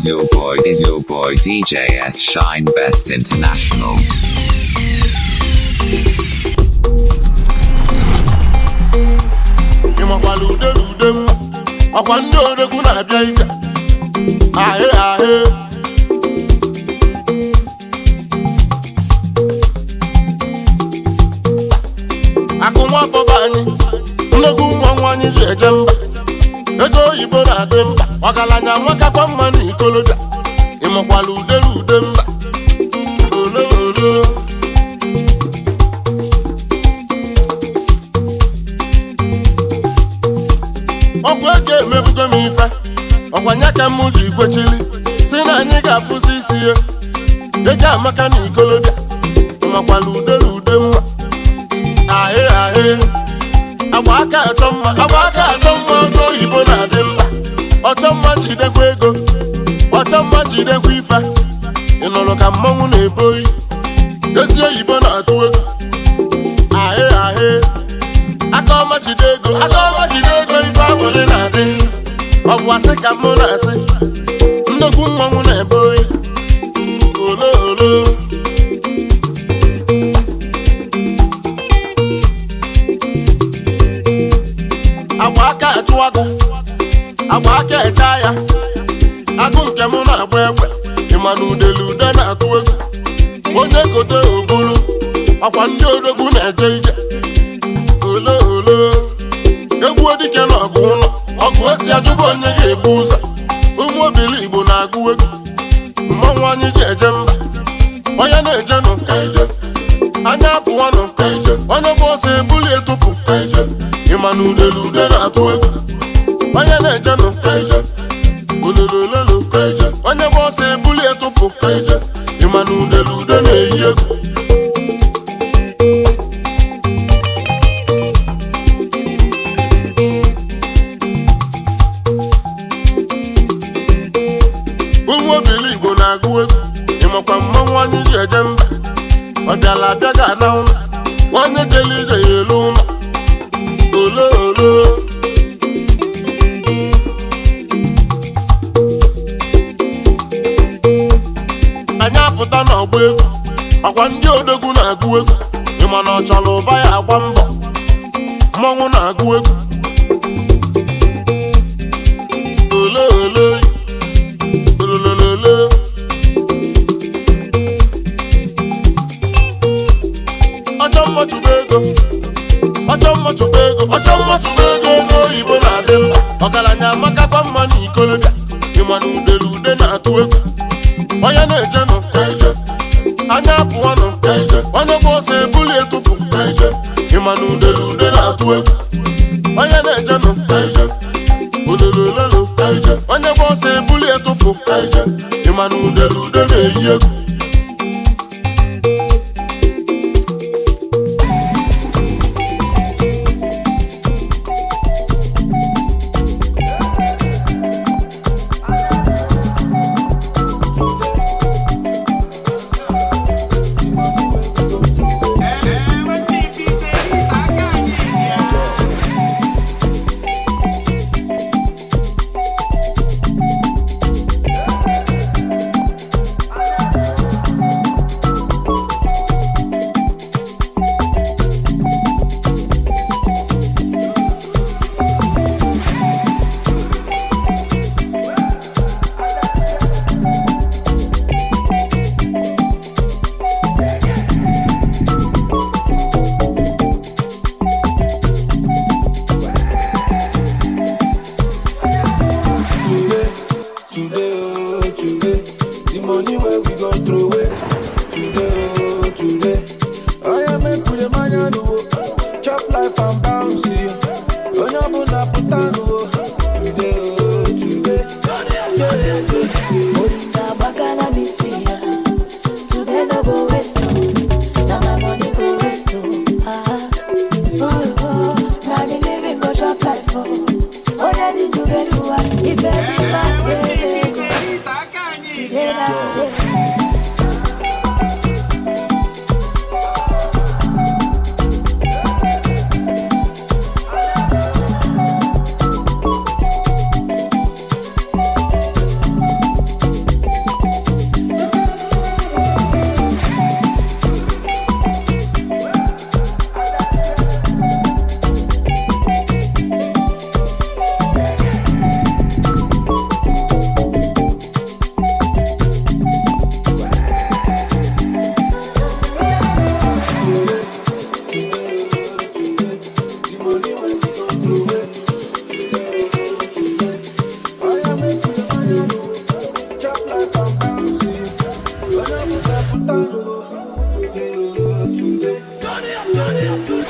is your boy DJ S Shine Best International. Akunwa for bani, nnogu nwanyi jejemba. Ego Igbo na demba, wagalanya nwaka kwa mani ikoloja. Imokwala ude mba. Olo olo. Okwe ke mebugo mi ife. Okwanya ka mu ji kwechili. Si na anyị ga-afụsi isi ye. Ego Amaka na ikoloja. Imokwala ude mba. Ahe ahe. Agba aka achọ mma ogo Igbo na-adị mkpa. Ọchọ mma jidekwa ego, ọchọ mma jidekwa ife. Ị nụrụ ka mmọnwụ na-ebo oyi, ezi oyibo na-atụ ego. Ahe ahe. Aka ọma jide ego ife agbụrụ na-adị. Ọ bụ asị ka mụ na-asị, nnukwu mmọnwụ na-ebo oyi. Olo olo. Agba aka achụ agụ, agba aka eche ya. Agụ nke mụ na-agba egbe, ịma na ude na-atụ egwu. Onye kote obulu, ọkwa ndị odogwu na-eje ije. Olo olo. Egwu odike na ọgụ ụlọ, ọgụ esi ajụba onye ga-ebu ụzọ. Ụmụ Obiligbo na-agụ egwu, mmọnwụ anyị ji eje mba. Onye na-eje nụ ka ije, anya apụwa nụ ka ije. Onye bụ ọsọ ebuli etụpụ ka ije. Ịma na ude na-atụ egwu. Onye na-eje nụ ka ije. Ololololo ka ije. Onye bụ ọsọ ebuli etụpụ ka ije. Ịma na ude na-eyi egwu. Ụmụ Obiligbo na-agụ egwu. Ịmakwa mmọnwụ anyị ji eje mba. Ọ bịala abịa ga-ana ụlọ. Onye jele ije ya elu ụlọ. Olo olo. Anyị apụta n'ọgba egwu, ọkwa ndị odogwu na-agụ egwu. Ịma na ọ chọrọ ụba ya agba mbọ, mmọnwụ na-agụ egwu. Olo olo. Olololo. Ọchọ mmachụba ego ego Igbo na-adị mkpa. Ọgaranya Amaka kwa mma na ikoloja. Ịma na ude na-atụ egwu. Onye na-eje nụ ka ije, anya apụwa nụ ka ije. Onye bụ ọsọ ebuli etụpụ ka ije. Ịma na ude na-atụ egwu. Onye na-eje nụ ka ije. Olololo ka ije. Onye bụ ọsọ ebuli etụpụ ka ije. Ịma na ude na-eyi egwu.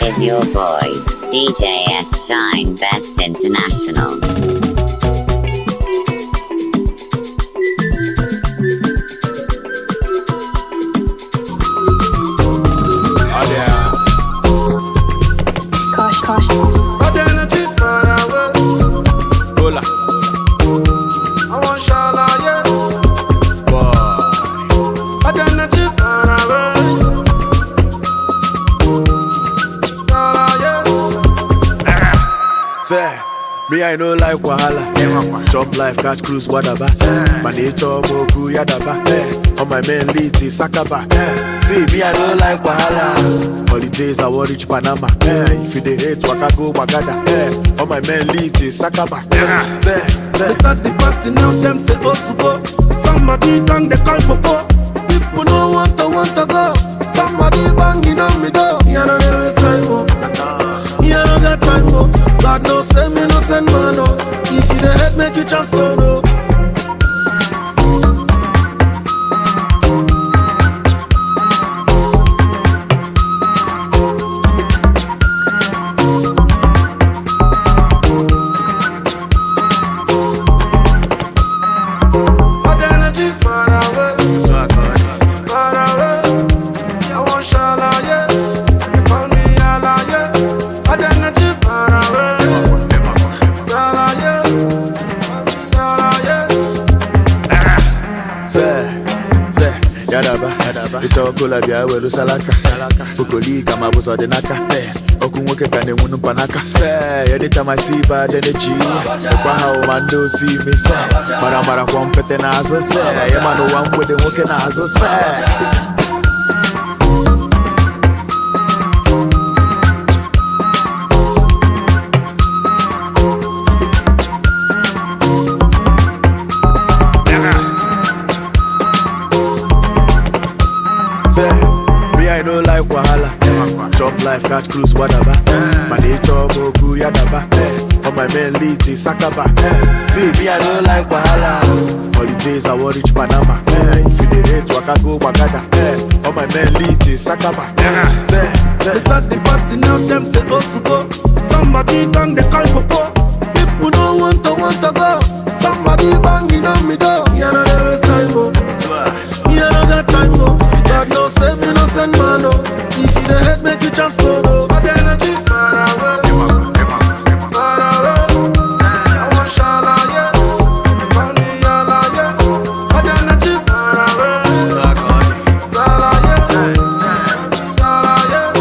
Is your boy, DJ S Shine Best International. Me, I know like Wahala. Chop life, catch cruise, whatever. Man, they chop Moku, Yadaba. On my main lead is Sakaba. See, me, I know like Wahala. Holidays, I will reach Panama. If you dey hate, Waka go, Wagada. On my main lead is Sakaba. They start the party now, them say, oh, to go. Somebody done the call for go. People don't want to go. Somebody banging on me door. You know there is time, oh. You know that time, oh. God no send me, no send man, oh. If you the head, make you just go, no. Chokola bia welu salaka Ukoli kama buzo de naka Okunwoke kane wunu panaka Anytime I see bad energy Ekwa how mando see me Mara kwa mpete nazo Yema no wamwede mwoke nazo Chop life, catch cruise, whatever. Man, they chop Moku, Yadaba. On my main lead is Sakaba. See, me, I don't like Wahala. Holidays, I will reach Panama. If you dey hate, Waka go, Wagada. On my main lead is Sakaba. They start the party now, them say, oh, to go. Somebody done the call for go. People don't want to go. Somebody banging on me door. You know there is time, oh. You know that time, oh. God no send me, no send man, oh. If you the head, make you just go, no. But the energy far away. Far away. I want shala, yeah. Call me yala, yeah. But the energy far away. Yala, yeah. Yala, yeah.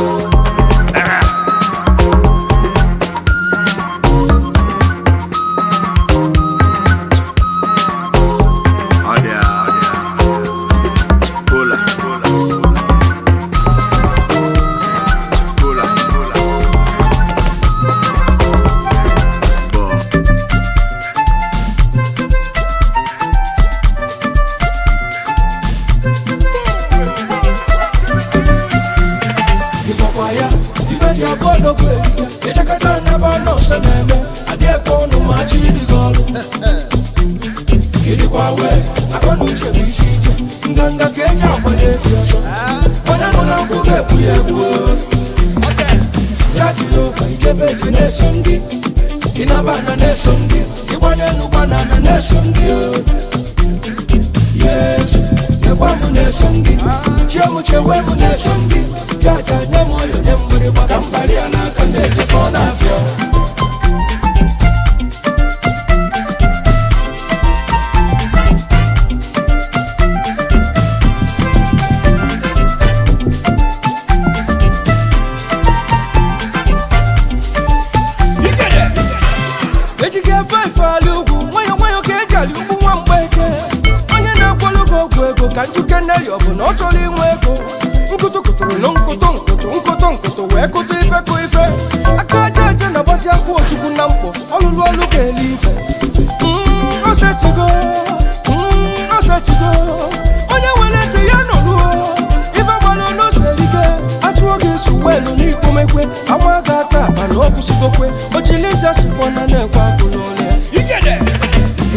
chili just wanna know what to know. You get it?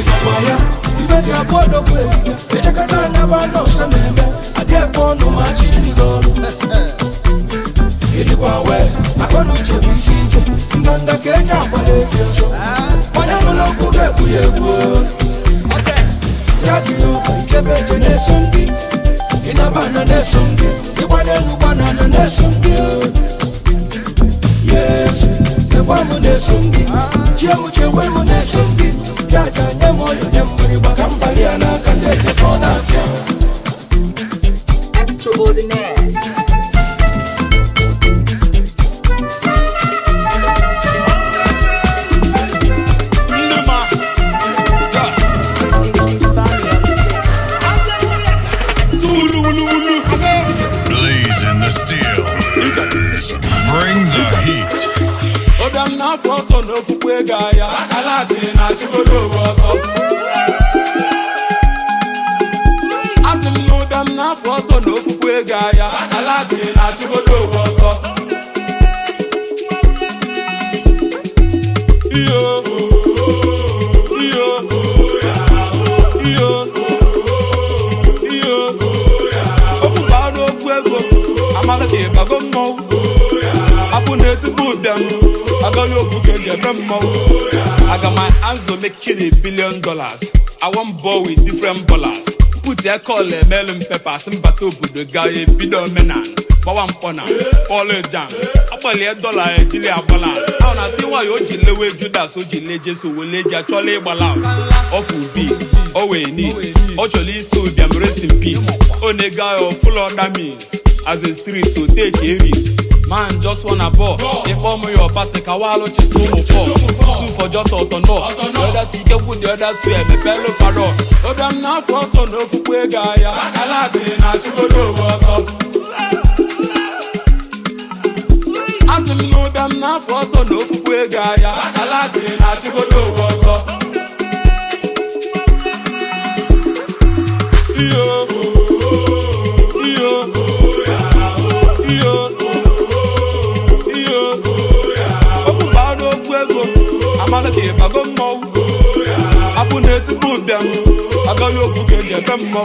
Papaya, you bet your boy no way. The jacket never know some name. I dare go no match in the goal. Ilikuwawe, akono chebisije. Nganga keja pale fioso. Wanyama kuge kuyegu. Jaji ofa ikebeje nesungi. Inabana nesungi. Iwane lubana na nesungi. Yes, newamu nesungi. Chiemu chewemu nesungi. Jaja nyemoyo nyemburi wakambali anakandete kona afya. Extraordinaire. Blazing the steel. Bring the heat. Odam na froso no fukwe gaya. Alati na chibolo roso. Asim no dam na froso no fukwe gaya. Alati na chibolo roso. Yo. Amaka ke bago mo. Apu neti budem. Aga yo buke jebe mo. I got my hands on making $1 billion. I want ball with different ballers. Put your call a melon pepper. Simbato budo guy bido menan. Bawam pona. All jam. Apale $1 jili abala. I wanna see why you jile we Judas so jile Jesu wole actually bala. Awful beats. All we need. Actually so them rest in peace. Onega or full of that means. As a street, so take a risk. Man, just wanna ball. If all your party, Kawalo, Chisumo for. Two for just out on door. The other two get good, the other two, and the bello faro. Oh, damn, now for so no for Gaya. I like it, not to go over. As him know them now for so no for Gaya. I like it, not to go over. Amaka ke bago mo. Apu neti budem. Aga yo buke jebe mo.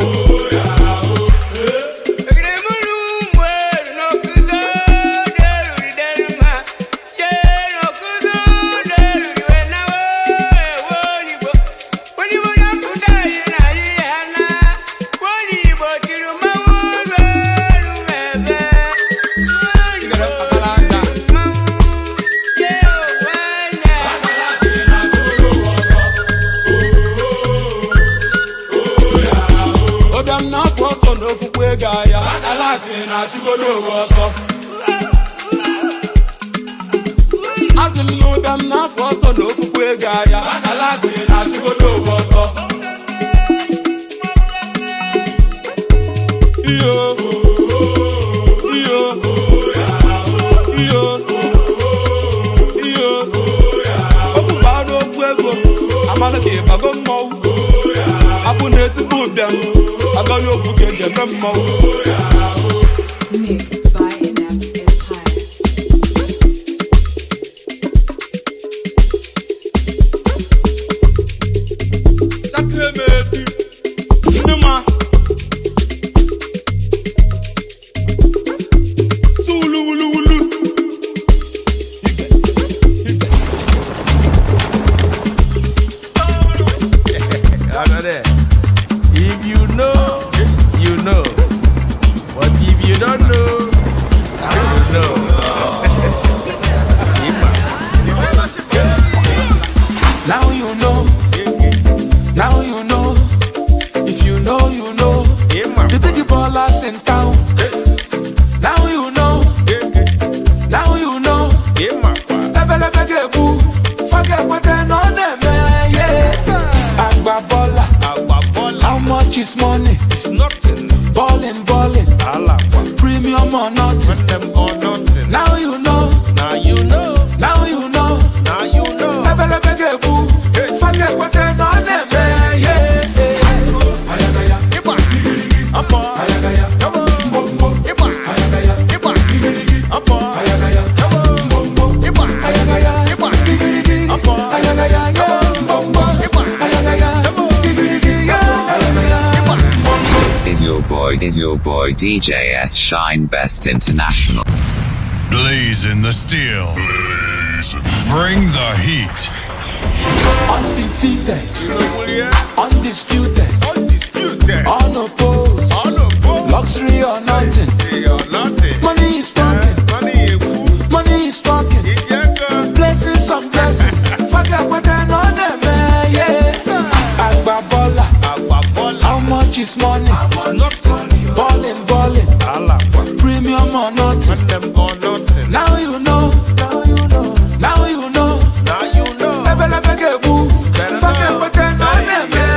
Gaya, Alati na chibolo roso. Asim no dam na froso no fukwe Gaya, Alati na chibolo roso. Yo, Okubado kwego, Amaka ke bago mo. Apu neti budem. I got your book and your memo. Mixed by Inaps Empire. Numa. Sulu. If you know, you know. But if you don't know, you know. Now you know. Now you know. If you know, you know. The big ballers in town. Now you know. Now you know. Forget what they're on them, yes. Agbabola. How much is money? It's nothing. Ballin'. Premium or nothing. When them or nothing. Now you know. Now you know. Now you know. Now you know. Forget what they're on them, yeah. Iba. boy DJ S Shine Best International. Blazing the steel. Bring the heat. Undefeated, undisputed, unopposed, luxury or nothing. Money is talking, money is talking. Blessings and blessings. Forget what I know them, yes. Agbabola, how much is money? It's nothing. Balling, premium or nothing. Now you know, now you know, now you know. Never get boo. Forget what I know them, yeah.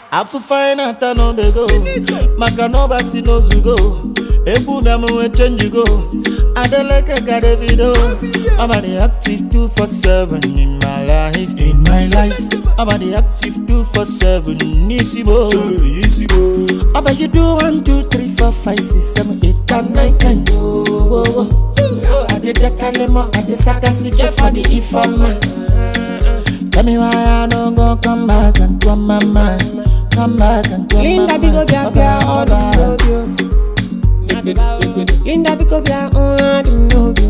Afu fine ata no bego, maka no basi no zugo. Ebu na mu change go. Adeleke got a video. I'm at the active 247 in my life. In my life, I'm at the active 247. Easy boy, easy boy. I bet you do 1, 2, 3, 4, 5, 6, 7, 8, and 9, 10. I did the kalemo, I did Sakasi for the Ifama. Tell me why I don't go come back and come my mind. Come back and come Linda my mind. Linda because we are on the radio.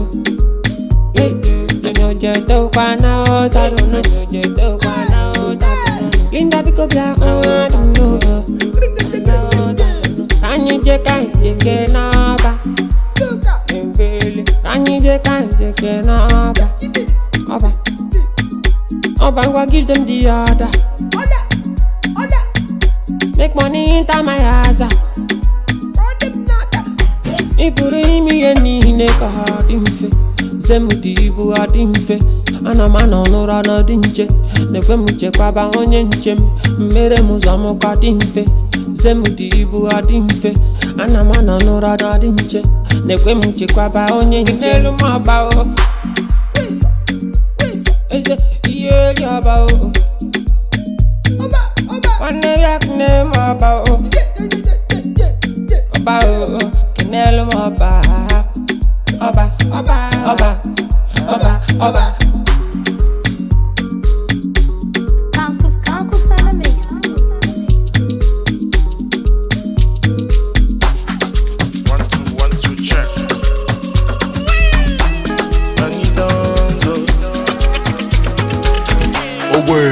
I know just don't want out. I don't know just don't want out. Linda because we are on the radio. Can you check naba? Can you check naba? Oba, give them the order. Make money into my house. Ipuri mi eni neka hadinfe Zemudi ibu hadinfe Anamana onora na dinche Nekwe muche kwa ba onye nchem Mere muzamo kwa dinfe Zemudi ibu hadinfe Anamana onora na dinche Nekwe muche kwa ba onye nchem Nelu maba o Eze iye liaba o Wane yak ne maba o Oba o Nelo Oba, Oba, Oba, Oba, Oba, Oba. Cancus on the mix. One, two, check. Money donzo. Away.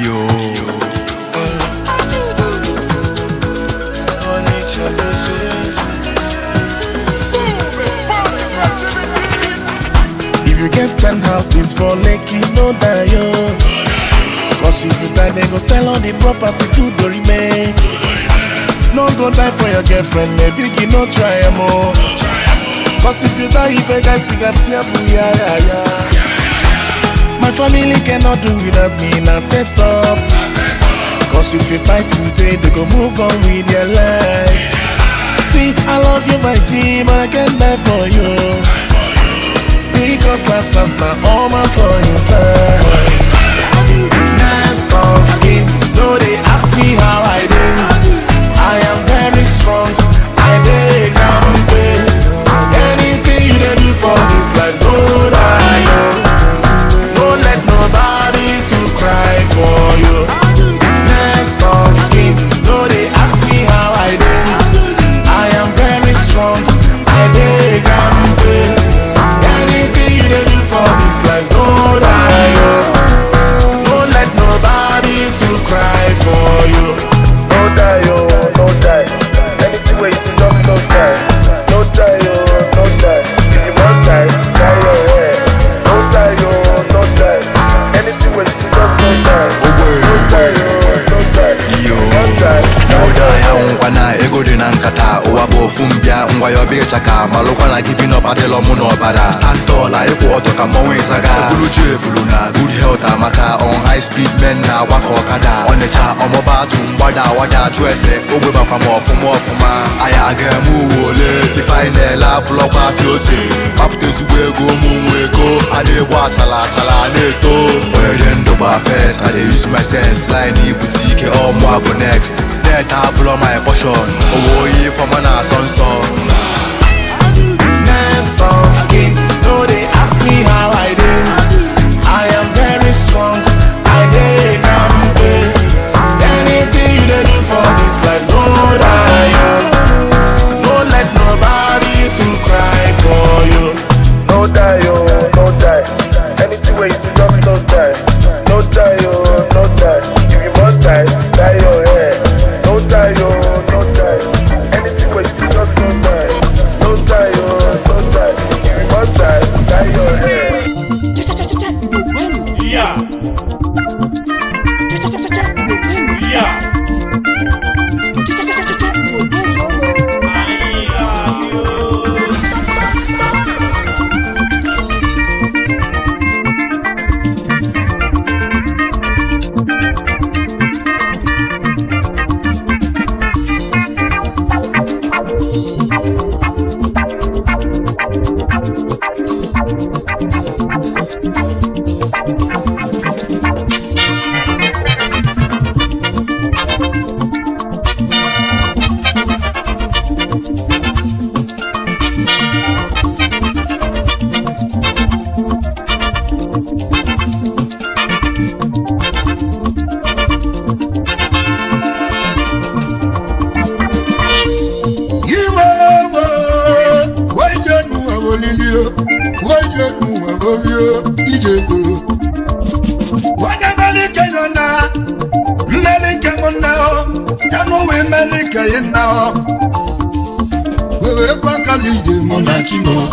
Yo. If you get 10 houses for Lekki, no die yo. Cause if you die, they go sell all the property to the remain. No go die for your girlfriend, maybe you no try more. Cause if you die, if a guy got ya. My family cannot do without me, now set up. Cause if you die today, they go move on with their life. See, I love you, my G, but I can't die for you. Because last now all my for inside. Nice of him, though they ask me how I do. I am very strong, I dey campaign. Anything you dey do for this life, don't I don't let nobody to cry for you. Nice of him, though they ask me how I do. I am very strong, I dey campaign. Anything you dey do for this life, don't let nobody to cry for you. No die, oh, no die. Anything where you do, no die. No die, oh, no die. If you must die, die your head. No die, oh, no die. Anything where you do, no die. No die, oh, no die. Yo, no die, wana ego di nankata. Owa bo fumbia, ngwa yo bige chaka. Malokwa na giving up adelo muno bada. Stand tall, la eko otoka mwe saga. Bulu je, bulu na good health Amaka. On high speed men na wako kada. On the cha, omoba tumbada wada juese. Ogwe bakwa mofuma. Aya agemu wole. The final la bloka piose. Papte suwe go mumwe go. Ade wa chala neto. Where then do ba first, I dey use my sense. Line ni boutique or moi go next. Net I blow my portion. Oh ye for mana son. Nice of him, though they ask me how I do. I am very strong, I dey campaign. Anything you dey do for this life, don't let nobody to cry for you. No die, oh, no die. Anything where you do, no die. No die, oh, no die. If you must die, die your head. No die, oh, no die. Anything where you do, no die. now, can no way make a now. Wewe kwa kalije monachimo,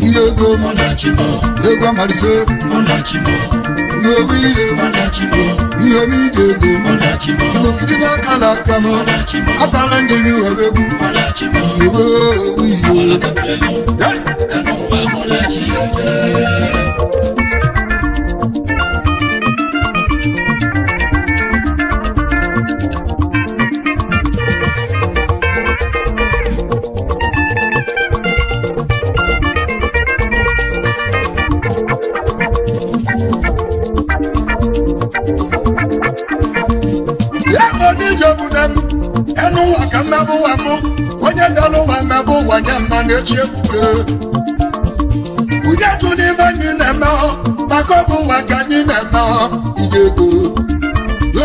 yego monachimo, yego marise monachimo, wewe monachimo, yego monachimo, yego kala kamo, atalanje ni wewe monachimo, wewe enu waka mmabụ wamụ onye dalụ wa mmabụ wanye mma na-echi ebuke ụdị atụ n'ime anyị na-eme maka ọ bụ ụwa ka anyị na-eme ije ego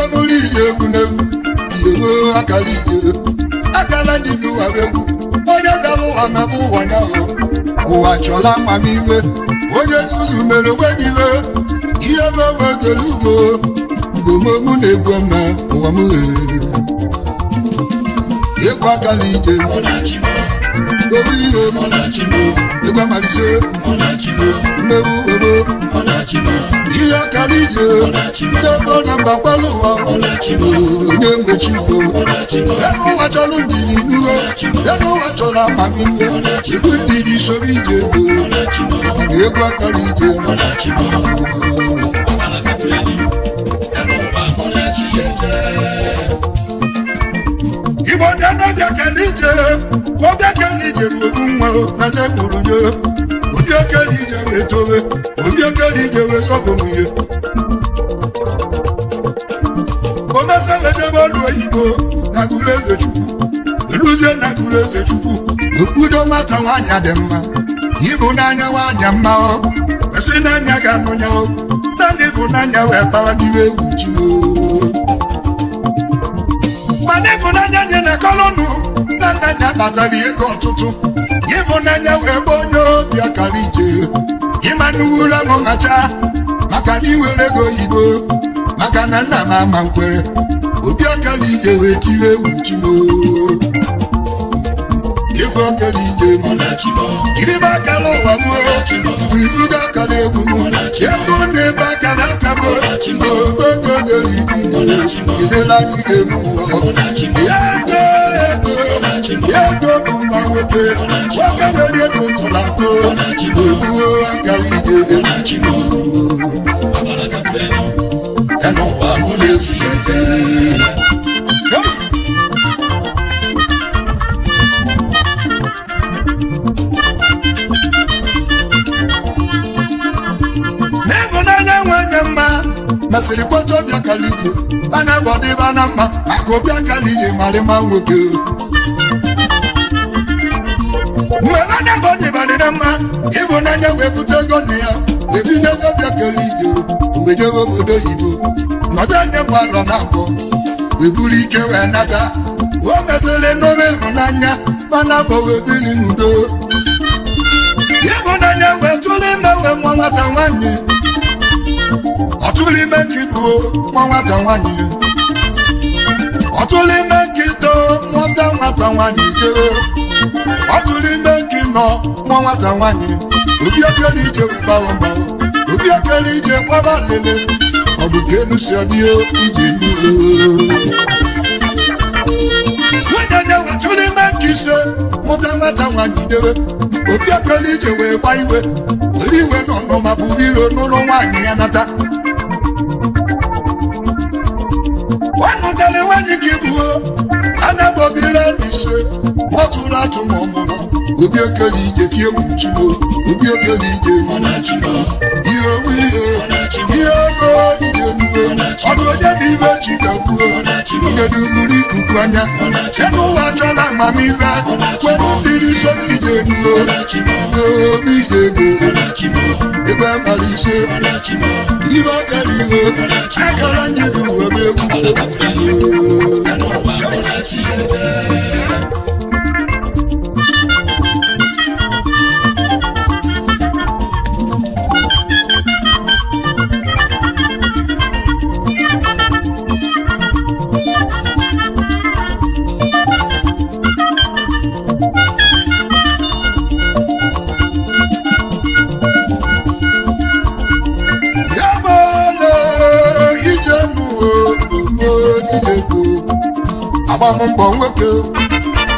omuri ije egwu n'egwu ijewo akala ndị bi ụwa egwu onye dalụ wa mmabụ wanye ụwa chọla amamife onye nzuzu mere onwe ihe bụ ogelugo ugomomụ na-egwu ọma ụwa m Ekwa kalije monachimo, obiyo monachimo, ekwa marise monachimo, mebu obo monachimo, iya kalije monachimo, ebo namba paluwa monachimo, nembe chibo monachimo, eno wacholu ndi nugo, eno wachola mamiwe, chibundi di sobije go monachimo, ekwa kalije monachimo, Ibo dano bia kalije, wo bia kalije mwa na ne kurunye. Obia kalije we towe, obia kalije we sobomuye. Koma sala jabolu Igbo na kuleze chuku. Eluze na kuleze chuku. Okudo mata wanya demma. Ibo nanya wanya mma o. Esi nanya ga nunya o. Nani fu nanya we pa niwe uchino. Ịbụnanya nye na kolonu na nnanya batara ego ọtụtụ ịbụnanya wee bụ onye obi akara ije ịma n'uwura m macha maka na iwere ego oyibo maka na nna m ama nkwere obi akara ije wee tire egwu chimo ego akara ije iribe akara ụwa m bụ irugo akara egwu m ego na-ebe akara aka m idela ige m Yego kumba wote waka wali ego tolako Oguo akari ije Eno wa mune fiyete Nebo nanya wanya mma Masiri kwato bia kalije Bana bode bana mma Ako bia kalije marema nwoke Mwana bode bana mma Ibo nanya webute gone ya Webinye bia kalije Uweje wobodo Igbo Nọjanye mwaro nako Webuli ike we nata Womesele nobe nanya Bana bo webili nudo Ibo nanya wetuli mewe mwamata wanye Ọtụlime kibu nwata nwanyị Ọtụlime kito nwata nwanyị jere Ọtụlime kino nwata nwanyị Obi okere ije webawo mbawo Obi okere ije kwaba lele Ọ bụ kenu si ọdịyo ije n'ụlọ Wenye wetụlime kise nwata nwanyị jere Obi okere ije wee gba iwe Were iwe nọ ma bụ iro n'ụlọ nwanyị ya nata Wanutale wanyi kibuo Anabobile nise Mwatula tumomolo Obi okeli ije tie wuchino Obi okeli ije monachino Iyo wiyo Iyo go ije nuwe Odo bive chikabuo Oge duguri kukwanya Emu wachola mamive Kwebu mbiri so ije nuwe Omi ije go Ebe malise Iba kariwe Akara njidu webe agbammbọ nwoke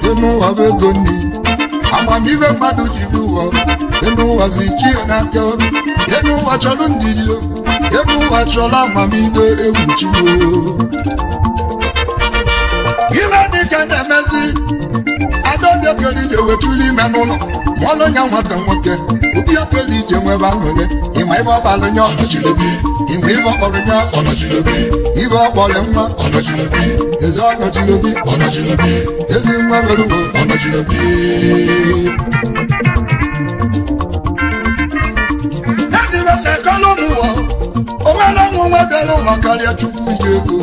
enu ụwa bụ ego nni amamihe mmadụ ji bụ ụwa enu ụwa zi chi ya n'aka enu ụwa chọrọ ndidi enu ụwa chọrọ amamihe egwu chimo ibe dịka na-emezi adọbịa kere ije wetụrụ ime n'ụlọ mụọlụ nya nwata nwoke obi okele ije nwebe aṅụrị ịma ibe ọbalụ nya ọnọchilobi ịma ibe ọkpọrọ nya ọnọchilobi ibe ọkpọrọ nwa ọnọchilobi ezi ọnọchilobi ọnọchilobi ezi nwa mere uwe ọnọchilobi edibe na-ekọlụ n'ụwa onwere ọnwụ nwa bịara ụwa karịa chukwu ije ego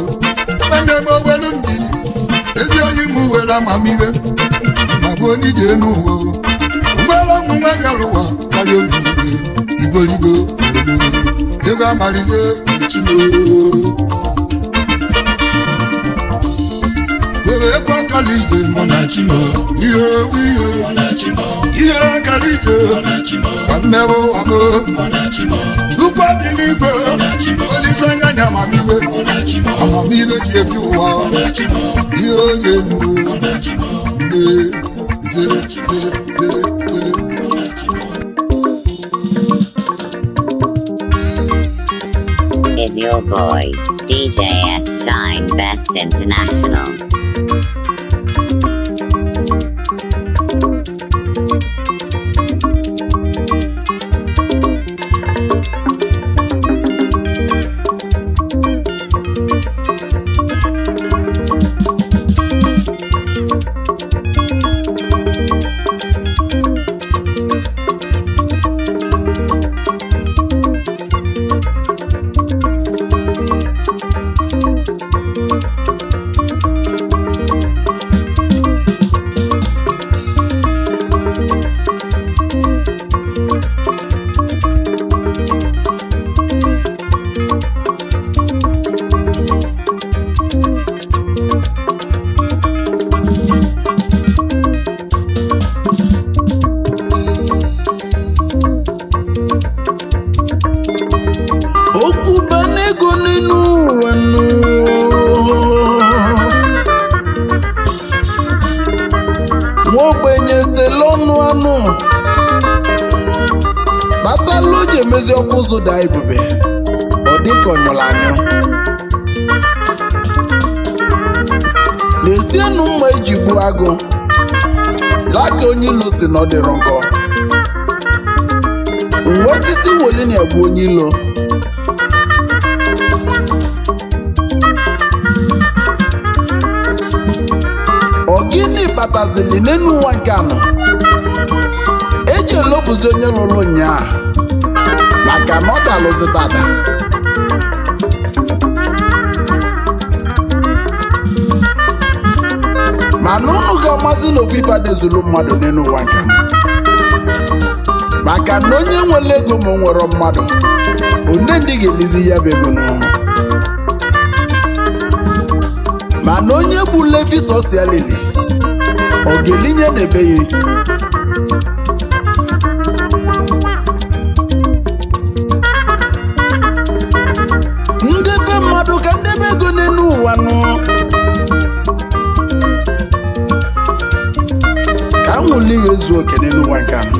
nwanne m owelu mmiri ezi onye m were amamihe ma bụ onye ije n'ụwa onwere ọnwụ nwa bịara ụwa karịa obiligbo igoligo ego amalize chimo were ego akara ije mọ na chimo ihe akara ije ka mmerụ ahụ ukwu Obiligbo olise anya nya amamihe ji ebi ụwa ihe oge mgbu zere Is your boy, DJ S Shine Best International. Emezi ọkụ ụzọ daa ebube ọ dịka ọnyụrụ anyụ na-esienụ mma iji gbuo agụ laka onye ilo si na ọ dịrọ nkọ uwe osisi woli na-egbu onye ilo ọ gịnị kpatazili n'elu ụwa nke anọ eji elofuzi onye lụrụ nyaa maka na ọ dalụzi tata mana unu ga-amasị na ofu ife dezulu mmadụ n'elu ụwa nke maka na onye nwere ego ma o nwere mmadụ one ndị ga-elizi ya bụ ego n'ọnụ mana onye bụ levi sosialili ọ ga-elinye n'ebe ya ndebe mmadụ ka ndebe ego n'elu ụwa nụ ka nwuli ezu oke n'elu ụwa nke anụ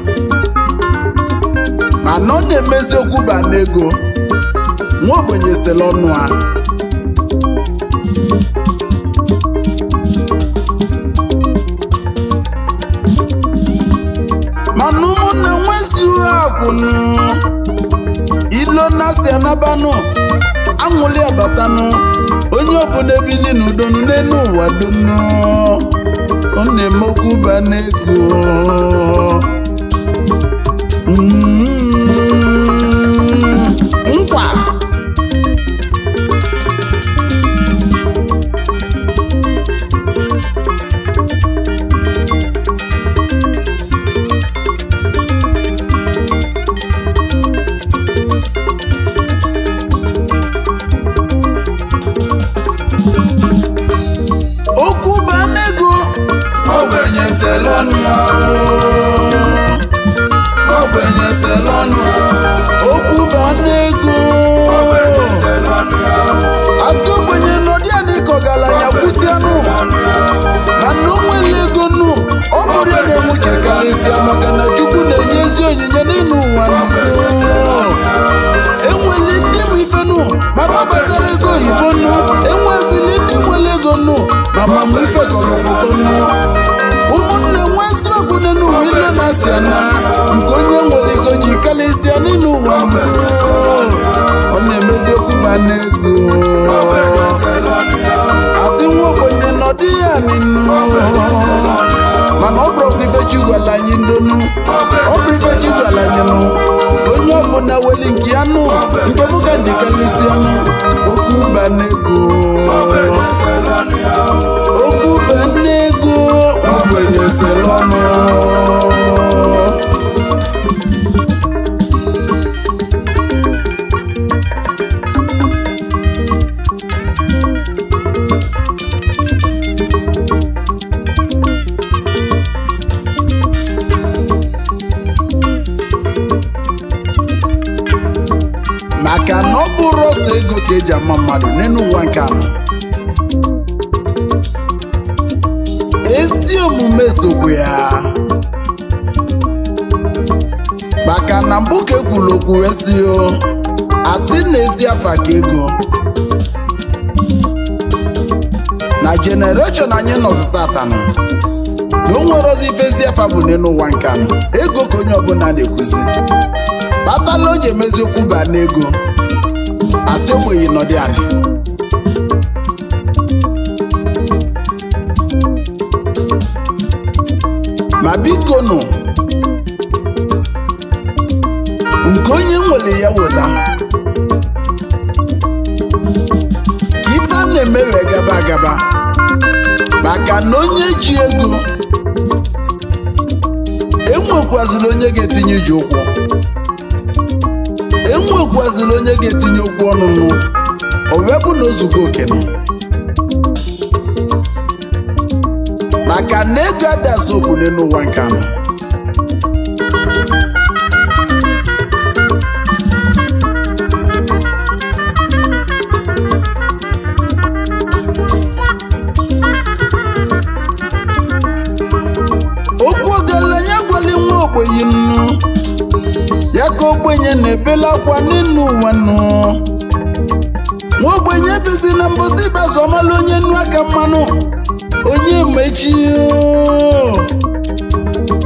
mana ọ na-emezi okwu ba n'ego nwa ogbenye sela ọnụ a mana ụmụnne nwezi akwụnụ ilo na-asị anabanụ anwụli abatanụ onye ọbụla ebili n'udonu n'elu ụwa donu ọ na-eme okwu ba n'ego nkwa okwu ba n'ego ogbenye selọnụ amam ife gọrọfụtọnụ ụmụnne nwe eziokwu n'elu ụwa ilo na-asị na nke onye nwere ego ji karịsịa n'elu ụwa ọ na-emezi okwu ba n'ego asị nwa ogbenye nọdụ ya n'inu mana ọ bụrụ ife chi gwara anyị ndonu ọ bụ ife chi gwara anyị nụ onye ọbụla weli nke ya nụ nke mụ ka ji karịsịa nụ okwu ba n'ego okwu ba n'ego ogbenye sere ọnụ maka na ọ bụrụ ọsọ ego ka eji ama mmadụ n'elu ụwa nke anọ ezi omume sokwa ya maka na mbụ ka ekwuru okwu esi asị na ezi afa ka ego na generation anyị nọzi tata nọ na o nwere ozi ife ezi afa bụ n'elu ụwa nke anọ ego ka onye ọbụla na-ekwuzi kpatala o ji emezi okwu ba n'ego asị ogbenye nọdị anị ma biko nụ nke onye nwere ya weta ka ife a na-emewe gaba agaba maka na onye ji ego enwekwaziri onye ga-etinye ji ụkwụ enwekwaziri onye ga-etinye okwu ọnụnụ o wee bụ na ozugo oke nọ maka na ego adasi okwu n'ụwa nke anọ okwu ogelenya gwali nwa ogbenye nnu ya ka ogbenye na-ebela akwa n'elu ụwa nụ nwa ogbenye bezi na mbosi bazu ọmala onye nnu aka mmanụ onye mechi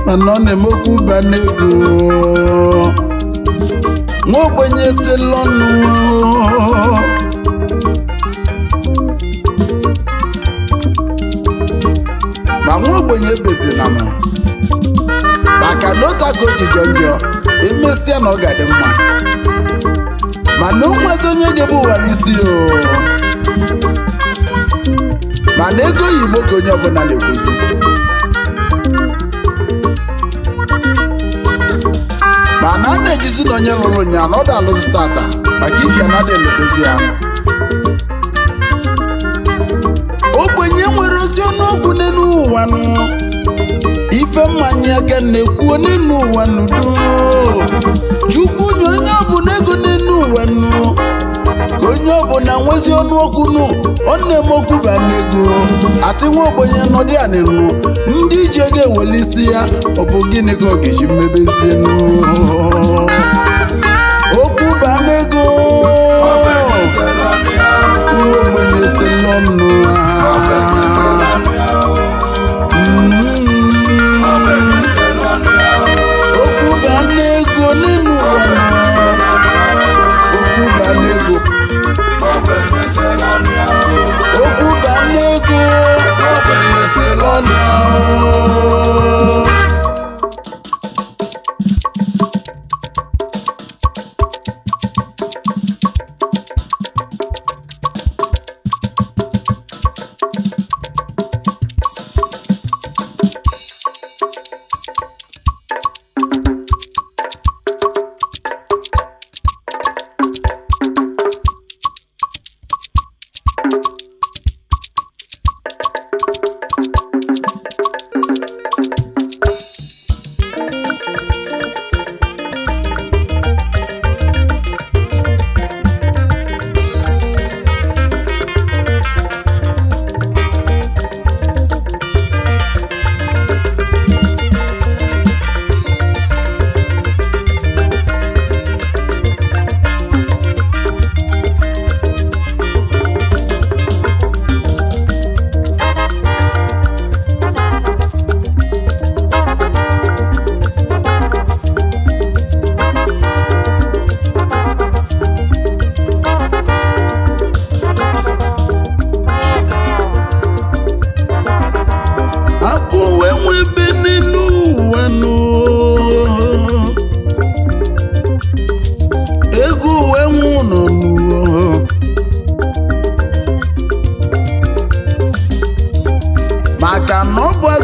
mana ọ na-emekwu ba n'ego nwa ogbenye sila ọnụ ma nwa ogbenye bezi na mụ maka na otago ojijọ njọ emesịa na ọ ga-adị mma mana o nwezi onye ga-ebu ụwa n'isi mana ego oyibo ka onye ọbụla na-ekwuzi mana a na-ejizi na onye lụrụ ụnyaahụ na ọ da-alụzi tata maka ifi ya na-ada eletezi ya ogbenye nwere ozi ọnụokwu n'elu ụwa nụ ife mmanya aka na-ekwuo n'elu ụwa n'udo chukwu nye onye ọbụla ego n'elu ụwa nụ ka onye ọbụla nwezi ọnụokwu nụ ọ na-eme okwu ba n'ego asị nwa ogbenye nọdị anịnụ ndị iji ego ewelisi ya ọ bụ gịnị ka ọ ga-eji mmebezie nụ okwu ba n'ego nwa ogbenye si n'ọnụ okwu ba n'ego n'elu ụwa okwu ba n'ego okwu ba n'ego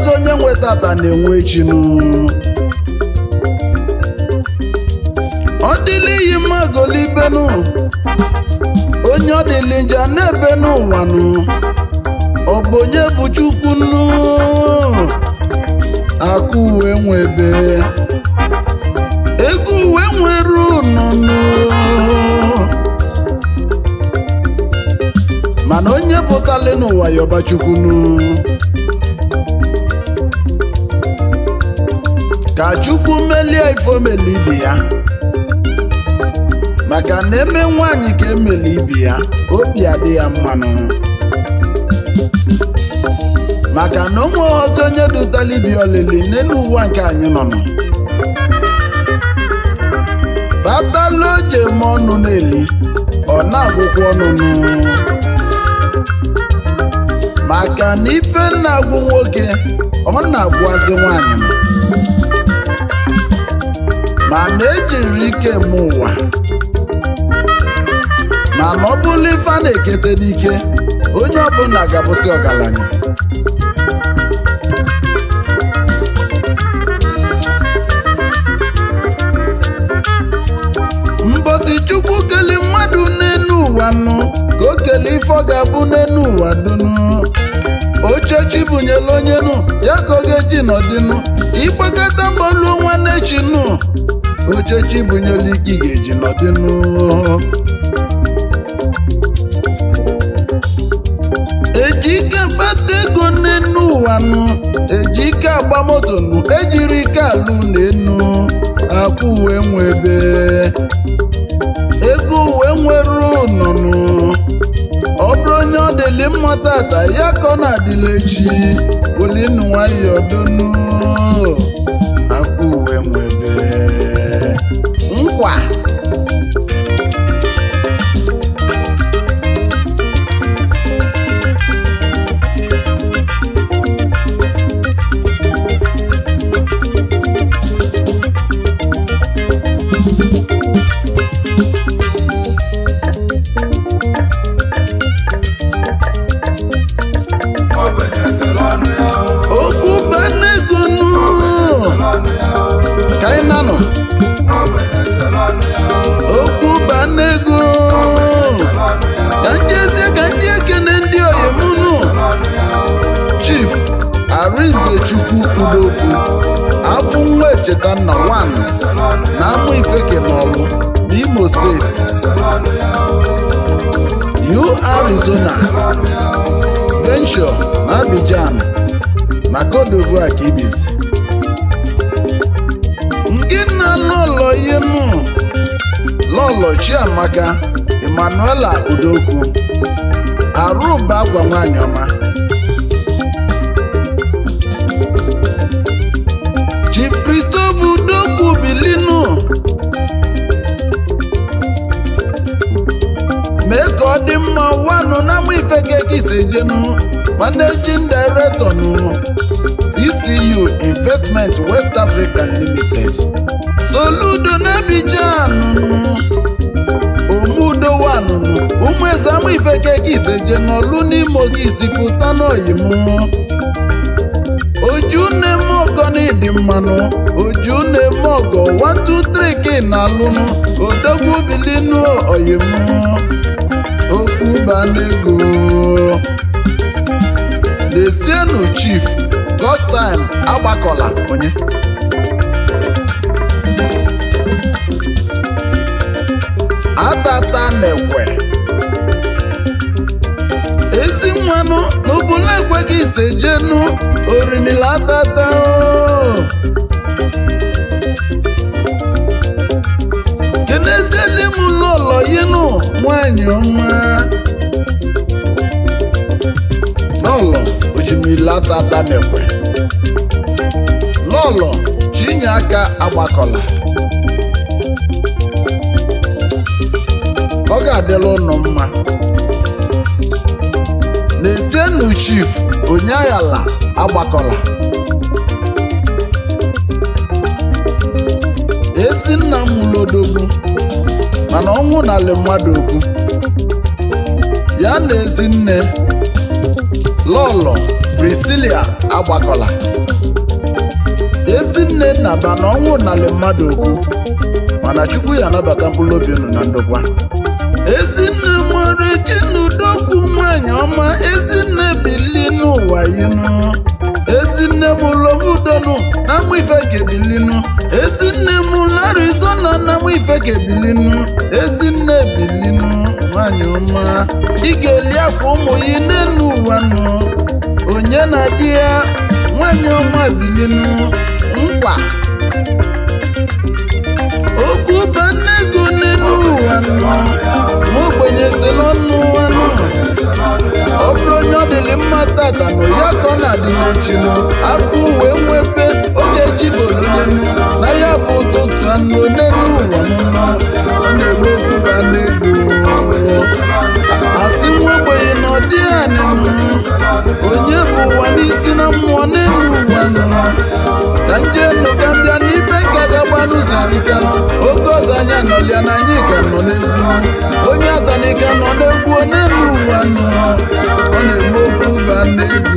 ọzọ onye nwe tata na-enwe echinu. Ọ dịla iyi mma golibenu, onye ọ dịla nja na-ebe n'ụwa nụ. Ọ bụ onye bụ Chukwu nụ, akụ uwe nwebe, ego uwe nwere ụnụnụ. Mana onye pụtali n'ụwa yọba Chukwu nụ. Ka Chukwu melie ifo meli ibe ya, maka na eme nwaanyị ka emeli ibe ya, obi adị ya mmanụ. Maka na onwe ọzọ onye dụtali ibi olili n'elu ụwa nke anyị nọ nọ. Batala oje ma ọnụ na-eli, ọ na-agwụkwọ ọnụnụ. Maka na ife na-agwụ nwoke, ọ na-agwụazị nwaanyị m. Mana ejiri ike eme ụwa, mana ọ bụrụ ife a na-ekete n'ike, onye ọbụla ga-abụsị ọgaranya. Mbosi Chukwu keli mmadụ n'enu ụwa nụ, ka o kele ife ọ ga-abụ n'enu ụwa dunu. Ochechi bunyela onye nụ, ya ka ọ ga-eji nọdịnụ. Ịgbakọta mbọ luo nwanne chi nụ, ochechi bunyela ike ị ga-eji nọdịnụ. Eji ike kpata ego n'enu ụwa nụ, eji ike agba moto nụ, ejiri ike alụ n'enu. Akwụ uwe nwebe, ego uwe nwere ụnọnụ. Ọ bụrụ onye ọ dịlị mma tata, ya ka ọ na-adịla echi. Welinu nwayọọ donu, akwụ uwe nwebe. Nkwa okwu banegonu kainano, okwu banego ka njezie ka ndị ekene ndị oyemunu. Chief Arinze Chukwu Udokwu, afụ nwa echeta nna wan na amụ ifeke n'ọlụ n'Imo steeti, Arizona Venture na Abidjan na Cote d'Ivoire ka ibizi. Nke nna lọlọ ihe nụ, lọlọ Chiamaka Emmanuela Udokwu, arụba akwa nwanyị ọma. Chief Christopher Udokwu bilinu, mee ka ọ dị mma wanụ na mụ ifeke ka ise jenu. Managing Director nụ, CCU Investment West African Limited, Soludo na Abidjan nụ. Omudo wanụ nụ, ụmụ eze amụ ifeke ka ise jenu ọlụ n'Imo ka isi pụta n'oyimu. Oju na-eme ọgọ n'ịdị mmanụ, oju na-eme ọgọ 1 2 3 ka ị na-alụnụ. Odogwu bilinu oyimu, okwu banego. Desienu Chief Gostime Agbakola onye atata na-ekwe ezi nwanụ n'obula ekweghị ise jenu orinila atata. Kenezieli m lọlọ yinu nwanyị ọma, lọlọ Ojimila tata na-ekwe, lọlọ Chinyeaka Agbakola. Ọ ga-adịla ụnụ mma. N'esienu Chief Onyeayala Agbakola, ezi nna m lodogwu mana ọnwụ n'ala mmadụ okwu ya na ezi nne lọlọ Priscilia Agbakola Ezinne Naba na ọnwụ nalị mmadụ okwu mana Chukwu ya anabata mkpụrụ obi unu na ndokwa Ezinne nwere jinudokwu nwanyị ọma Ezinne bili n'ụwa yinu Ezinne mụlụ obudonu na mụ ife gebilinu Ezinne mụlụ Arizona na mụ ife gebilinu Ezinne bilinu nwanyị ọma ị ga-eli akwa ụmụ yi n'elu ụwa nọ onye na di ya nwanyị ọma bilinu nkwa okwu banego n'elu ụwa nọ ogbenye selọnụ anụ ọ bụrụ onye ọ dịrị mma tata nụ ya ka ọ na-adị n'ochinu akụ wee nwepe oge chifolulenu na ya bụ ụtụtụ anụ n'elu ụwa nọ ọ na-egbe okwu banego asị nwa ogbenye na ọ dị anịnụ onye bụ ụwa n'isi na mmụọ n'elu ụwa nọ na nje nnụka mbịa n'ife nke ga-agbanụ zirika oge ọzọ anya nọlịa na anyị ka nọ n'egwu onye atanika nọ n'egwu n'elu ụwa nọ ọ na-eme okwu ba n'egwu